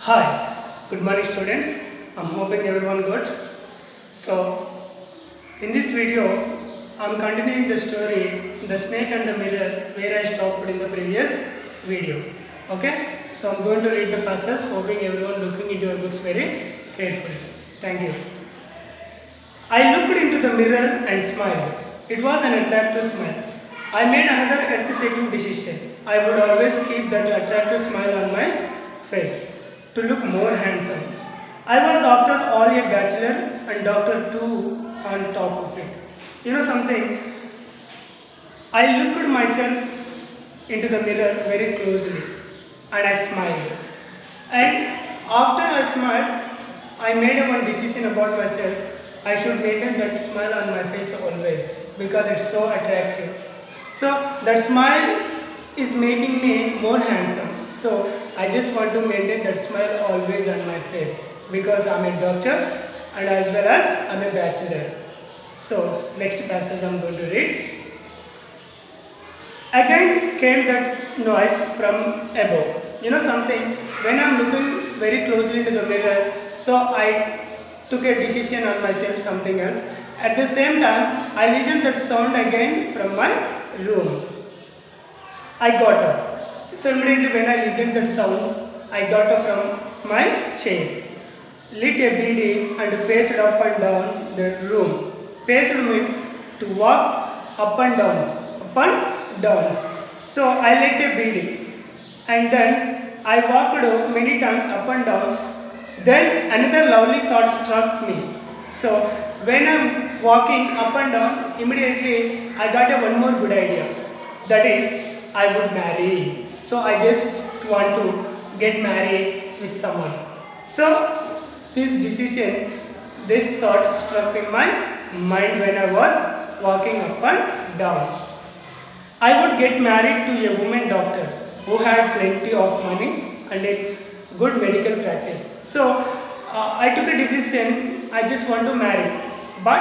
Hi, good morning students. I'm hoping everyone good. So, in this video, I'm continuing the story, The Snake and the Mirror, where I stopped in the previous video. Okay? So, I'm going to read the passage, hoping everyone looking into your books very carefully. Thank you. I looked into the mirror and smiled. It was an attractive smile. I made another earth-shaking decision. I would always keep that attractive smile on my face to look more handsome. I was after all a bachelor and doctor too on top of it. You know something? I looked at myself into the mirror very closely and I smiled. And after I smiled, I made one decision about myself. I should maintain that smile on my face always because it's so attractive. So that smile is making me more handsome. So I just want to maintain that smile always on my face because I'm a doctor and as well as I'm a bachelor. So next passage I'm going to read. Again came that noise from above. You know something, when I'm looking very closely into the mirror, so I took a decision on myself, something else. At the same time, I listened that sound again from my room. I got up. So immediately when I listened that sound, I got up from my chair, lit a BD and paced up and down the room. Paced means to walk up and downs. So I lit a BD and then I walked many times up and down. Then another lovely thought struck me. So when I'm walking up and down, immediately I got one more good idea. That is, I would marry. So I just want to get married with someone. So this decision, this thought struck in my mind when I was walking up and down. I would get married to a woman doctor who had plenty of money and a good medical practice. So I took a decision, I just want to marry. But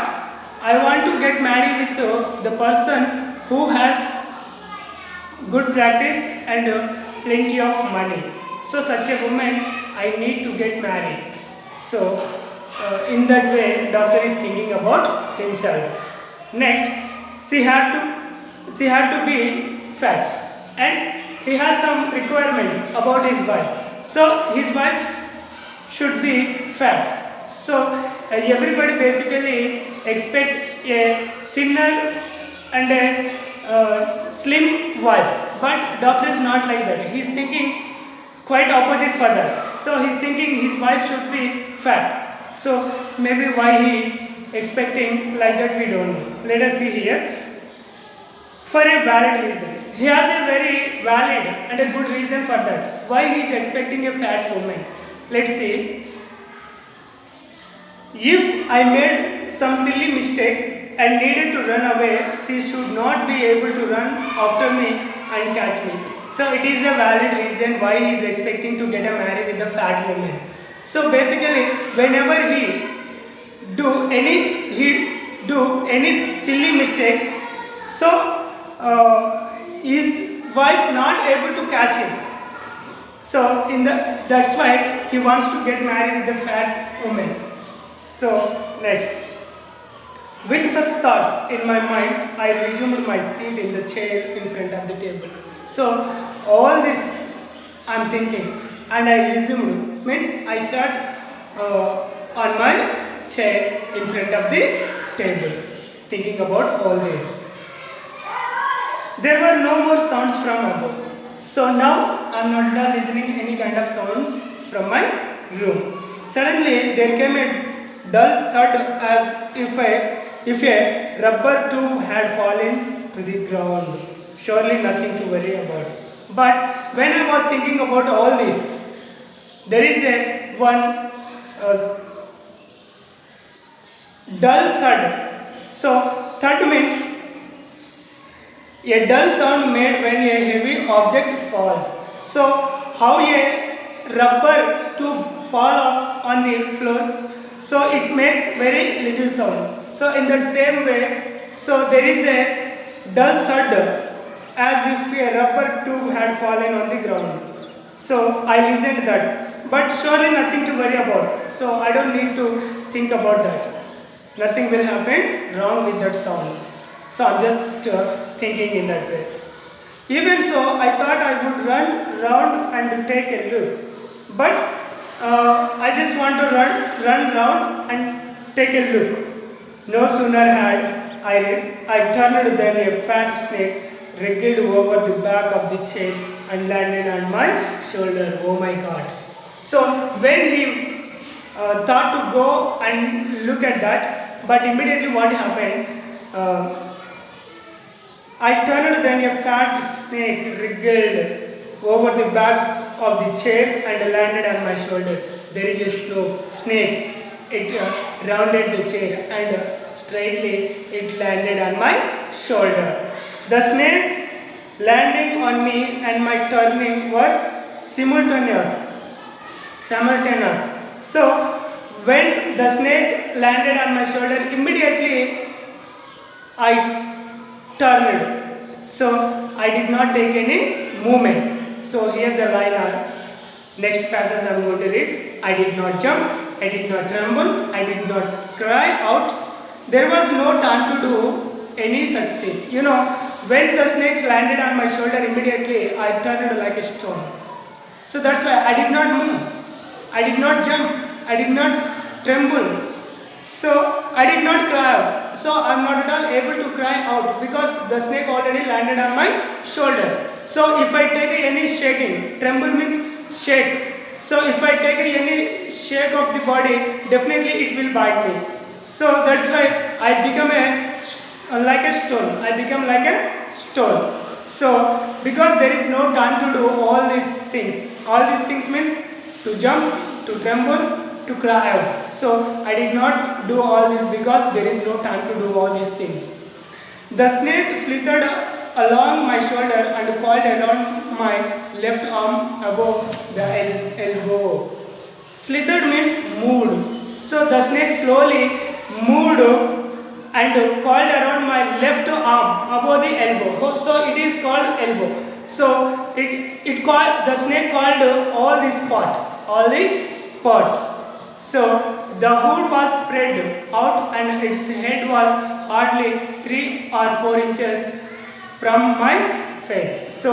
I want to get married with the person who has good practice and plenty of money. So such a woman I need to get married. So in that way doctor is thinking about himself. Next, she had to be fat and he has some requirements about his wife. So his wife should be fat. So everybody basically expect a thinner and a slim wife, but doctor is not like that. He is thinking quite opposite for that. So he is thinking his wife should be fat. So maybe why he expecting like that we don't know. Let us see here. For a valid reason. He has a very valid and a good reason for that. Why he is expecting a fat woman. Let's see. If I made some silly mistake and needed to run away, she should not be able to run after me and catch me. So it is a valid reason why he is expecting to get married with a fat woman. So basically, whenever he do any silly mistakes, so his wife not able to catch him. So that's why he wants to get married with a fat woman. So next. With such thoughts in my mind, I resumed my seat in the chair in front of the table. So all this I am thinking and I resumed, means I sat on my chair in front of the table thinking about all this. There were no more sounds from above. So now I am not at all listening any kind of sounds from my room. Suddenly there came a dull thud as if a rubber tube had fallen to the ground. Surely nothing to worry about. But when I was thinking about all this, there is one dull thud. So thud means a dull sound made when a heavy object falls. So how a rubber tube fall on the floor, so it makes very little sound. So in that same way, so there is a dull thud as if a rubber tube had fallen on the ground. So I listened that, but surely nothing to worry about. So I don't need to think about that. Nothing will happen wrong with that sound. So I'm just thinking in that way. Even so, I thought I would run round and take a look. But I just want to run round and take a look. No sooner had I turned than a fat snake wriggled over the back of the chair and landed on my shoulder. Oh my God. So when he thought to go and look at that, but immediately what happened? I turned then a fat snake wriggled over the back of the chair and landed on my shoulder. There is a snake. It rounded the chair and straightly it landed on my shoulder. The snake's landing on me and my turning were simultaneous. So when the snake landed on my shoulder, immediately I turned. So I did not take any movement. So here the line are next passage I am going to read. I did not jump, I did not tremble, I did not cry out. There was no time to do any such thing. You know, when the snake landed on my shoulder, immediately I turned like a stone. So that's why I did not move, I did not jump, I did not tremble. So I did not cry out. So I am not at all able to cry out because the snake already landed on my shoulder. So if I take any shaking, tremble means shake. So if I take any shake of the body, definitely it will bite me. So that's why I become like a stone. I become like a stone. So because there is no time to do all these things. All these things means to jump, to tremble, to cry out. So I did not do all this because there is no time to do all these things. The snake slithered along my shoulder and coiled around my left arm above the elbow. Slithered means moved. So the snake slowly moved and coiled around my left arm above the elbow. So it is called elbow. So the snake coiled all this part. So the hood was spread out and its head was hardly 3 or 4 inches from my face. So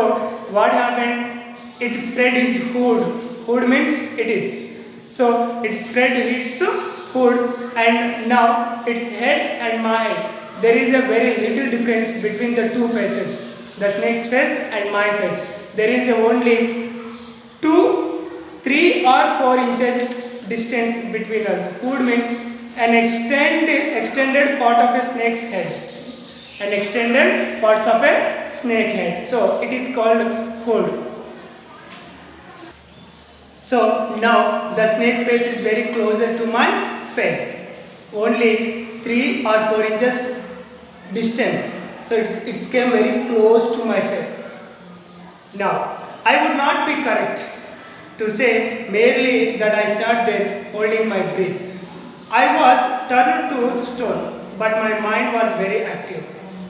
what happened? It spread its hood. Hood means it is. So it spread its hood and now its head and my head. There is a very little difference between the two faces. The snake's face and my face. There is only 2, 3 or 4 inches distance between us. Hood means an extended part of a snake's head. An extended parts of a snake head. So it is called hood. So now the snake face is very closer to my face. Only 3 or 4 inches distance. So it came very close to my face. Now I would not be correct to say merely that I sat there holding my breath. I was turned to stone, but my mind was very active.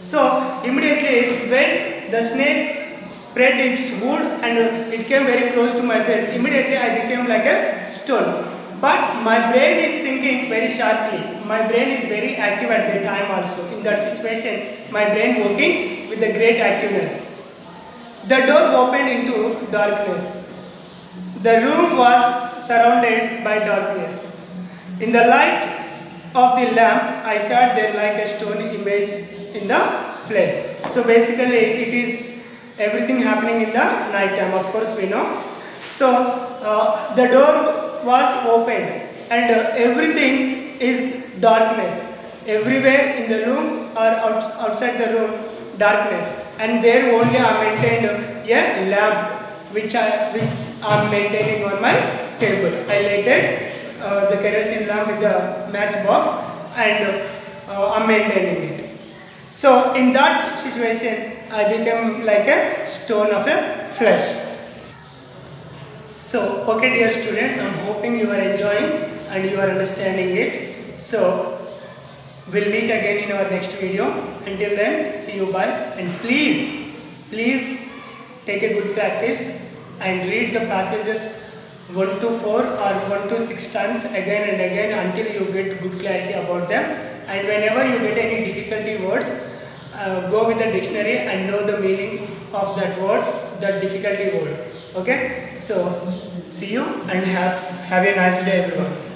So immediately when the snake spread its hood and it came very close to my face, immediately I became like a stone. But my brain is thinking very sharply. My brain is very active at the time also. In that situation, my brain working with a great activeness. The door opened into darkness. The room was surrounded by darkness. In the light of the lamp, I sat there like a stone image in the flesh. So basically, it is everything happening in the night time. Of course, we know. So the door was opened, and everything is darkness. Everywhere in the room or outside the room, darkness. And there only I maintained a lamp, which I am maintaining on my table. I lighted the kerosene lamp with the matchbox and I am maintaining it. So in that situation, I became like a stone of a flesh. So okay dear students, I am hoping you are enjoying and you are understanding it. So we'll meet again in our next video. Until then, see you, bye, and please take a good practice and read the passages 1 to 4 or 1 to 6 times again and again until you get good clarity about them. And whenever you get any difficulty words, go with the dictionary and know the meaning of that word, that difficulty word. Okay, so see you and have a nice day everyone.